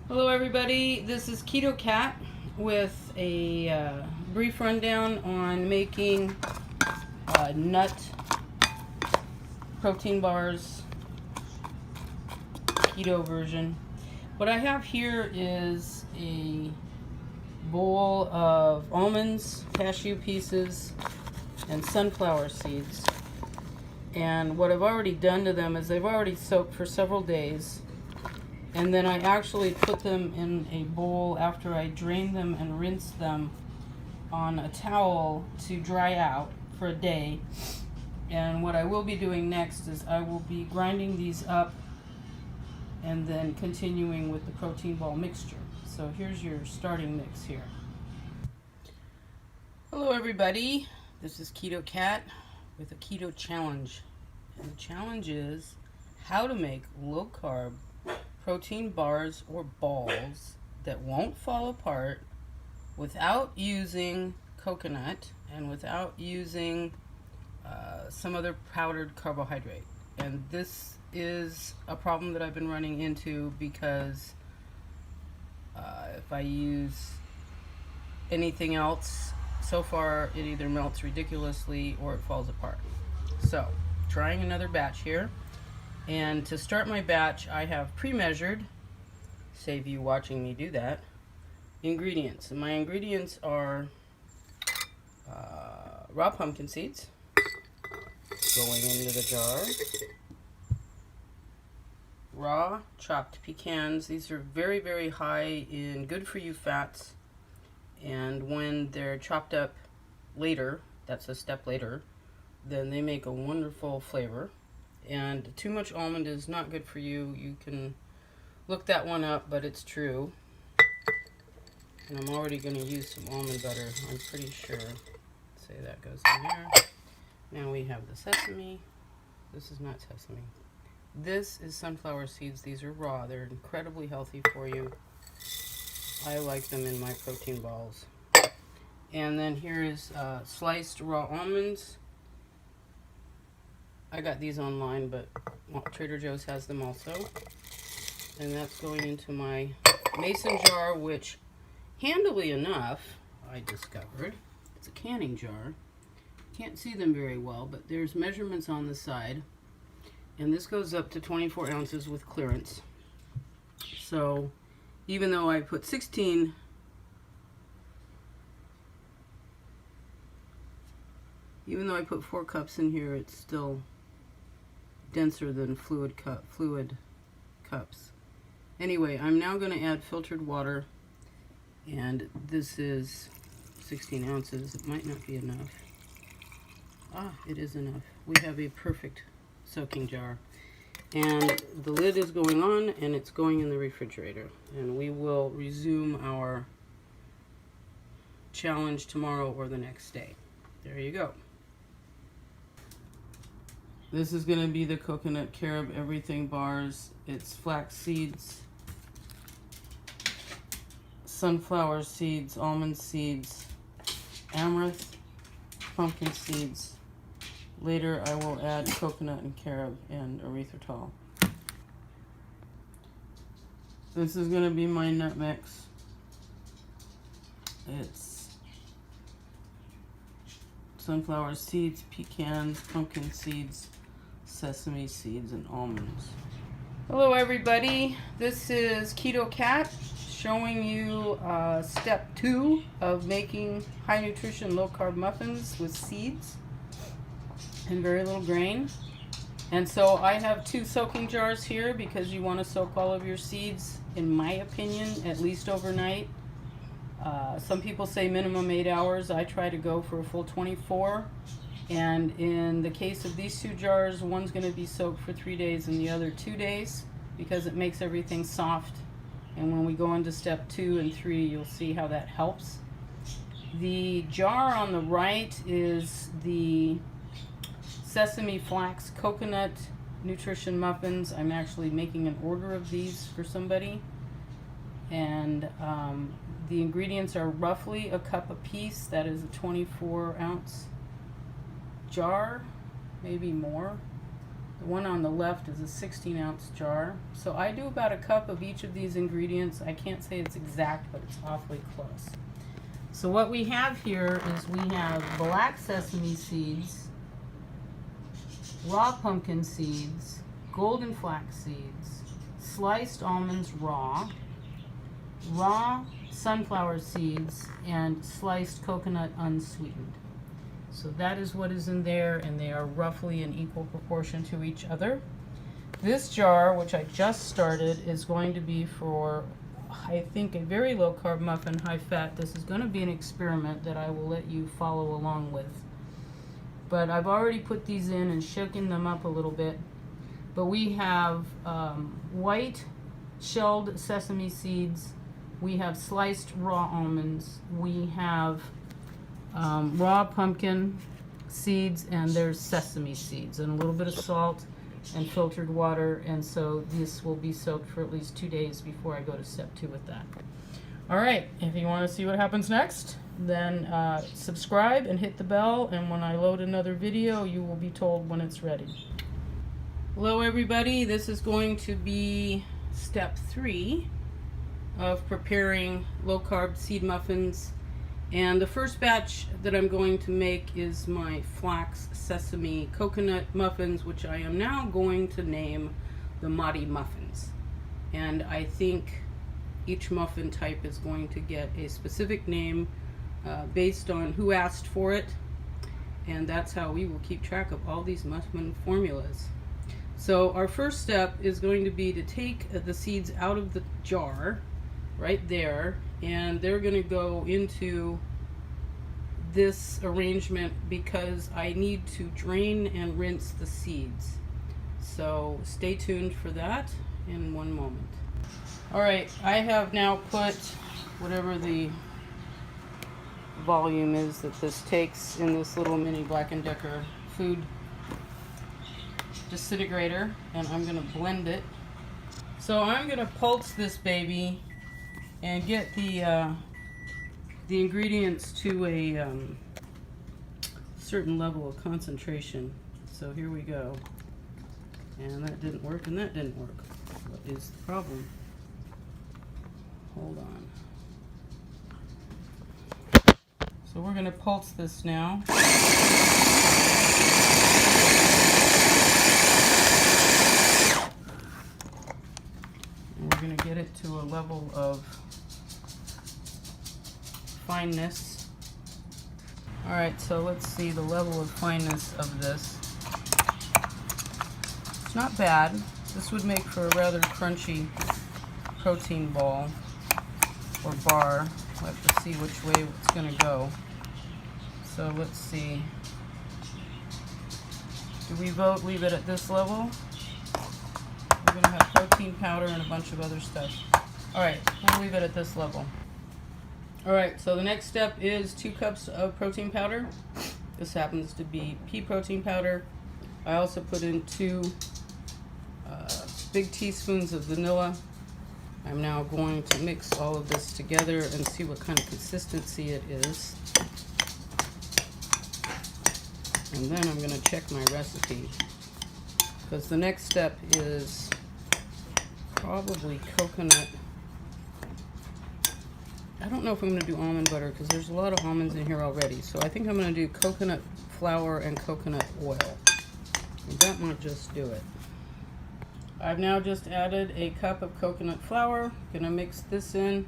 Hello everybody, this is Keto Cat with a brief rundown on making nut protein bars, keto version. What I have here is a bowl of almonds, cashew pieces, and sunflower seeds. And what I've already done to them is they've already soaked for several days. And then I actually put them in a bowl after I drained them and rinsed them on a towel to dry out for a day. And what I will be doing next is I will be grinding these up and then continuing with the protein ball mixture. So here's your starting mix here. Hello everybody, this is Keto Cat with a keto challenge. And the challenge is how to make low carb protein bars or balls that won't fall apart without using coconut and without using some other powdered carbohydrate. And this is a problem that I've been running into because if I use anything else, so far it either melts ridiculously or it falls apart. So, trying another batch here. And to start my batch, I have pre-measured, save you watching me do that, ingredients. And my ingredients are raw pumpkin seeds going into the jar, raw chopped pecans. These are very, very high in good-for-you fats, and when they're chopped up later, that's a step later, then they make a wonderful flavor. And too much almond is not good for you. You can look that one up, but it's true. And I'm already going to use some almond butter, I'm pretty sure. Say that goes in there. Now we have the sesame. This is not sesame. This is sunflower seeds. These are raw. They're incredibly healthy for you. I like them in my protein balls. And then here is sliced raw almonds. I got these online, but Trader Joe's has them also. And that's going into my mason jar, which, handily enough, I discovered, it's a canning jar. Can't see them very well, but there's measurements on the side. And this goes up to 24 ounces with clearance. So, even though I put 16 even though I put 4 cups in here, it's still denser than fluid cups. Anyway, I'm now going to add filtered water, and this is 16 ounces. It might not be enough. It is enough. We have a perfect soaking jar. And the lid is going on, and it's going in the refrigerator. And we will resume our challenge tomorrow or the next day. There you go. This is going to be the Coconut Carob Everything bars. It's flax seeds, sunflower seeds, almond seeds, amaranth, pumpkin seeds. Later I will add coconut and carob and erythritol. This is going to be my nut mix. It's sunflower seeds, pecans, pumpkin seeds, sesame seeds, and almonds. Hello everybody, this is Keto Cat showing you step 2 of making high nutrition low carb muffins with seeds and very little grain. And so I have 2 soaking jars here because you want to soak all of your seeds, in my opinion, at least overnight. Some people say minimum 8 hours. I try to go for a full 24. And in the case of these 2 jars, one's going to be soaked for 3 days and the other 2 days because it makes everything soft. And when we go into step 2 and 3, you'll see how that helps. The jar on the right is the sesame flax coconut nutrition muffins. I'm actually making an order of these for somebody. And the ingredients are roughly a cup apiece. That is a 24 ounce jar, maybe more. The one on the left is a 16-ounce jar. So I do about a cup of each of these ingredients. I can't say it's exact, but it's awfully close. So what we have here is we have black sesame seeds, raw pumpkin seeds, golden flax seeds, sliced almonds raw sunflower seeds, and sliced coconut unsweetened. So that is what is in there, and they are roughly in equal proportion to each other. This jar, which I just started, is going to be for, I think, a very low carb muffin, high fat. This is going to be an experiment that I will let you follow along with. But I've already put these in and shaken them up a little bit. But we have white shelled sesame seeds, we have sliced raw almonds, we have raw pumpkin seeds, and there's sesame seeds, and a little bit of salt and filtered water. And so this will be soaked for at least 2 days before I go to step 2 with that. All right, if you want to see what happens next, then subscribe and hit the bell, and when I load another video, you will be told when it's ready. Hello everybody, this is going to be step 3 of preparing low-carb seed muffins. And the first batch that I'm going to make is my flax sesame coconut muffins, which I am now going to name the Mahdi muffins. And I think each muffin type is going to get a specific name based on who asked for it. And that's how we will keep track of all these muffin formulas. So our first step is going to be to take the seeds out of the jar right there, and they're going to go into this arrangement because I need to drain and rinse the seeds. So stay tuned for that in one moment. Alright, I have now put whatever the volume is that this takes in this little mini Black & Decker food disintegrator, and I'm going to blend it. So I'm going to pulse this baby and get the ingredients to a certain level of concentration. So here we go. And that didn't work, and that didn't work. What is the problem? Hold on. So we're going to pulse this now. And we're going to get it to a level of fineness. Alright, so let's see the level of fineness of this. It's not bad. This would make for a rather crunchy protein ball or bar. We'll have to see which way it's going to go. So let's see. Do we vote leave it at this level? We're going to have protein powder and a bunch of other stuff. Alright, we'll leave it at this level. Alright, so the next step is 2 cups of protein powder. This happens to be pea protein powder. I also put in 2 big teaspoons of vanilla. I'm now going to mix all of this together and see what kind of consistency it is. And then I'm going to check my recipe, because the next step is probably coconut. I don't know if I'm going to do almond butter because there's a lot of almonds in here already. So I think I'm going to do coconut flour and coconut oil. And that might just do it. I've now just added a cup of coconut flour. Going to mix this in,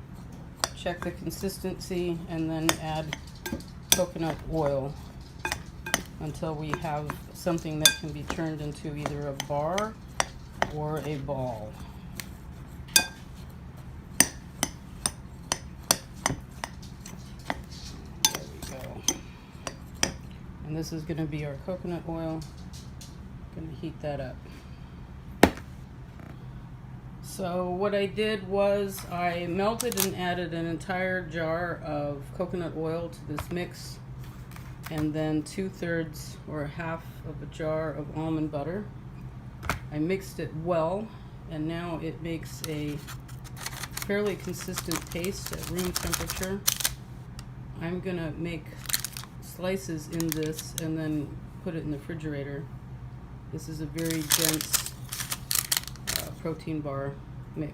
check the consistency, and then add coconut oil until we have something that can be turned into either a bar or a ball. And this is going to be our coconut oil. Going to heat that up. So what I did was I melted and added an entire jar of coconut oil to this mix, and then 2/3 or half of a jar of almond butter. I mixed it well, and now it makes a fairly consistent paste at room temperature. I'm going to make slices in this and then put it in the refrigerator This is a very dense protein bar mix.